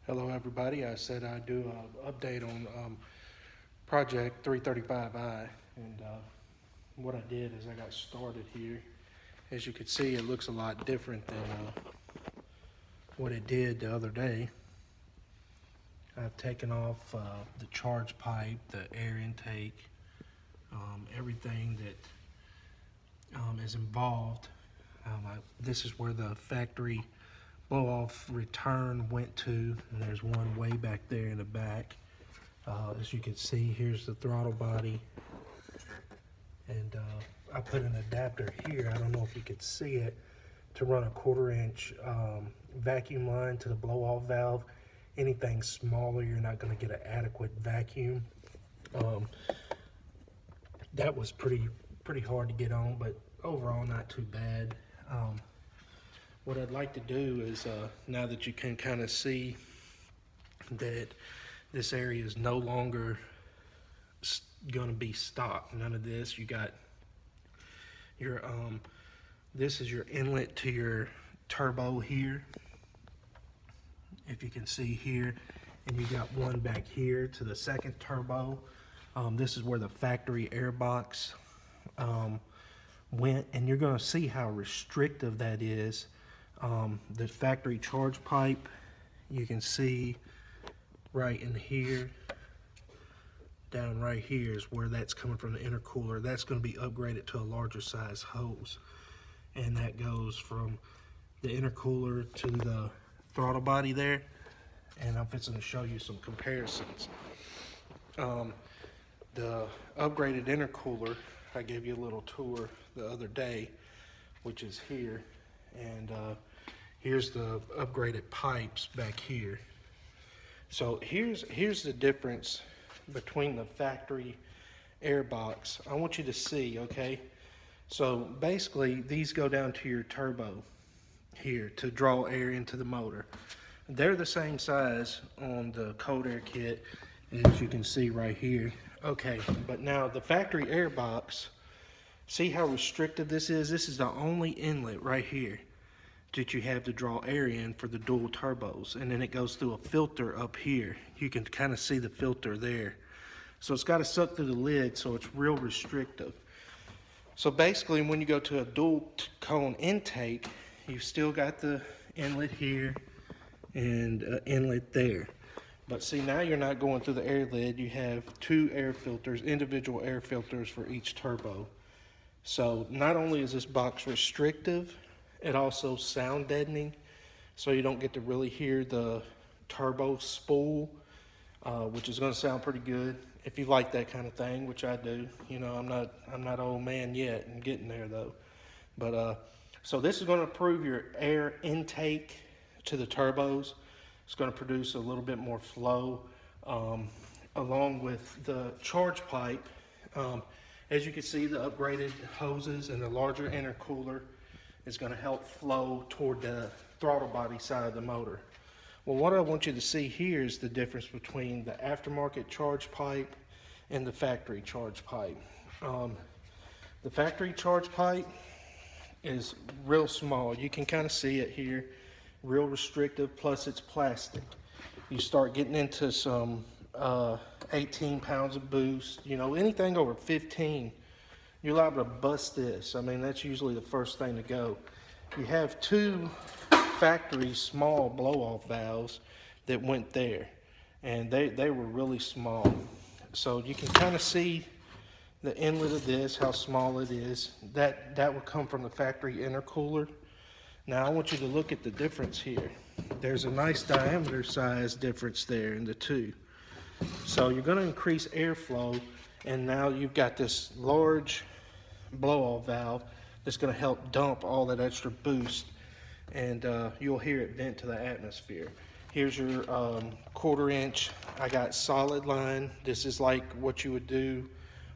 Hello everybody, I said I'd do an update on project 335I, and what I did is I got started here. As you can see, it looks a lot different than what it did the other day. I've taken off the charge pipe, the air intake, everything that is involved. This is where the factory blow-off return went to, and there's one way back there in the back. As you can see, here's the throttle body, and I put an adapter here. I don't know if you could see it, to run a 1/4 inch vacuum line to the blow-off valve. Anything smaller, you're not going to get an adequate vacuum. That was pretty hard to get on, but overall not too bad. What I'd like to do is, now that you can kind of see that this area is no longer going to be stock, none of this, you got your, this is your inlet to your turbo here, if you can see here, and you got one back here to the second turbo. This is where the factory air box went, and you're going to see how restrictive that is. The factory charge pipe, you can see right in here, down right here is where that's coming from, the intercooler. That's going to be upgraded to a larger size hose, and that goes from the intercooler to the throttle body there, and I'm fixing to show you some comparisons. The upgraded intercooler, I gave you a little tour the other day, which is here, and here's the upgraded pipes back here. So here's the difference between the factory air box. I want you to see, okay? So basically these go down to your turbo here to draw air into the motor. They're the same size on the cold air kit, as you can see right here. Okay, but now the factory air box, see how restrictive this is? This is the only inlet right here that you have to draw air in for the dual turbos, and then it goes through a filter up here. You can kind of see the filter there. So it's got to suck through the lid, so it's real restrictive. So basically when you go to a dual cone intake, you've still got the inlet here and inlet there. But see, now you're not going through the air lid. You have two air filters, individual air filters for each turbo. So not only is this box restrictive, it also sound deadening, so you don't get to really hear the turbo spool, which is going to sound pretty good if you like that kind of thing, which I do. You know, I'm not old man yet, and getting there though. But so this is going to improve your air intake to the turbos. It's going to produce a little bit more flow, along with the charge pipe. As you can see, the upgraded hoses and the larger intercooler is going to help flow toward the throttle body side of the motor. Well, what I want you to see here is the difference between the aftermarket charge pipe and the factory charge pipe. The factory charge pipe is real small. You can kind of see it here, real restrictive, plus it's plastic. You start getting into some 18 pounds of boost, you know, anything over 15, you're liable to bust this. I mean, that's usually the first thing to go. You have two factory small blow-off valves that went there, and they were really small. So you can kind of see the inlet of this, how small it is. That would come from the factory intercooler. Now I want you to look at the difference here. There's a nice diameter size difference there in the two. So you're going to increase airflow, and now you've got this large blow-off valve that's going to help dump all that extra boost, and you'll hear it vent to the atmosphere. Here's your 1/4 inch. I got solid line. This is like what you would do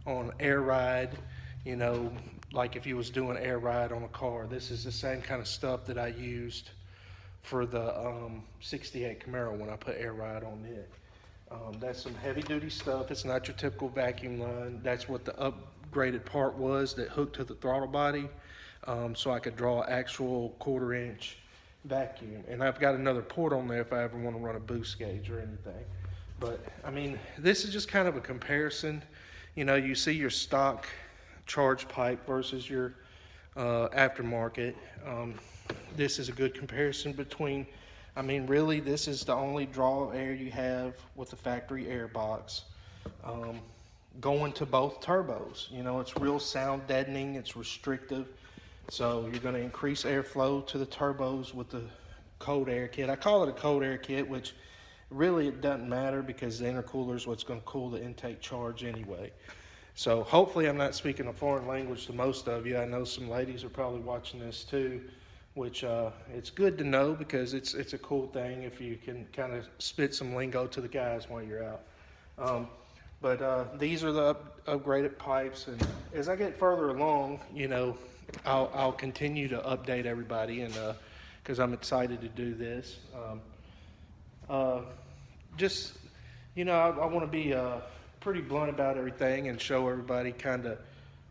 on air ride, you know, like if you was doing air ride on a car. This is the same kind of stuff that I used for the 68 Camaro when I put air ride on it. That's some heavy duty stuff. It's not your typical vacuum line. That's what the upgraded part was that hooked to the throttle body, so I could draw actual 1/4 inch vacuum. And I've got another port on there if I ever want to run a boost gauge or anything. But I mean, this is just kind of a comparison. You know, you see your stock charge pipe versus your aftermarket. This is a good comparison between, I mean, really, this is the only draw air you have with the factory air box. Going to both turbos. You know, it's real sound deadening, it's restrictive. So you're going to increase airflow to the turbos with the cold air kit. I call it a cold air kit, which really it doesn't matter because the intercooler is what's going to cool the intake charge anyway. So hopefully I'm not speaking a foreign language to most of you. I know some ladies are probably watching this too, which it's good to know because it's a cool thing if you can kind of spit some lingo to the guys while you're out. But these are the upgraded pipes, and as I get further along, you know, I'll continue to update everybody, and because I'm excited to do this. Just, you know, I want to be pretty blunt about everything and show everybody kind of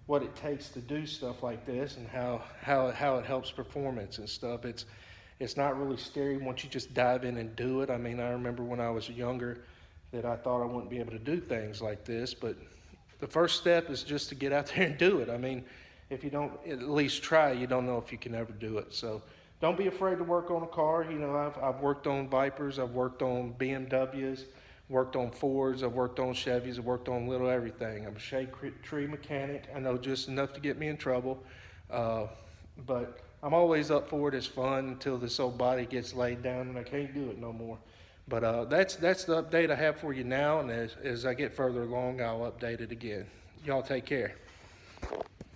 what it takes to do stuff like this and how it helps performance and stuff. It's not really scary once you just dive in and do it. I mean, I remember when I was younger that I thought I wouldn't be able to do things like this, but the first step is just to get out there and do it. I mean, if you don't at least try, you don't know if you can ever do it. So don't be afraid to work on a car. You know, I've worked on Vipers, I've worked on BMWs, worked on Fords, I've worked on Chevys, I've worked on little everything. I'm a shade tree mechanic. I know just enough to get me in trouble, but I'm always up for it. It's fun until this old body gets laid down and I can't do it no more. But that's the update I have for you now, and as I get further along, I'll update it again. Y'all take care.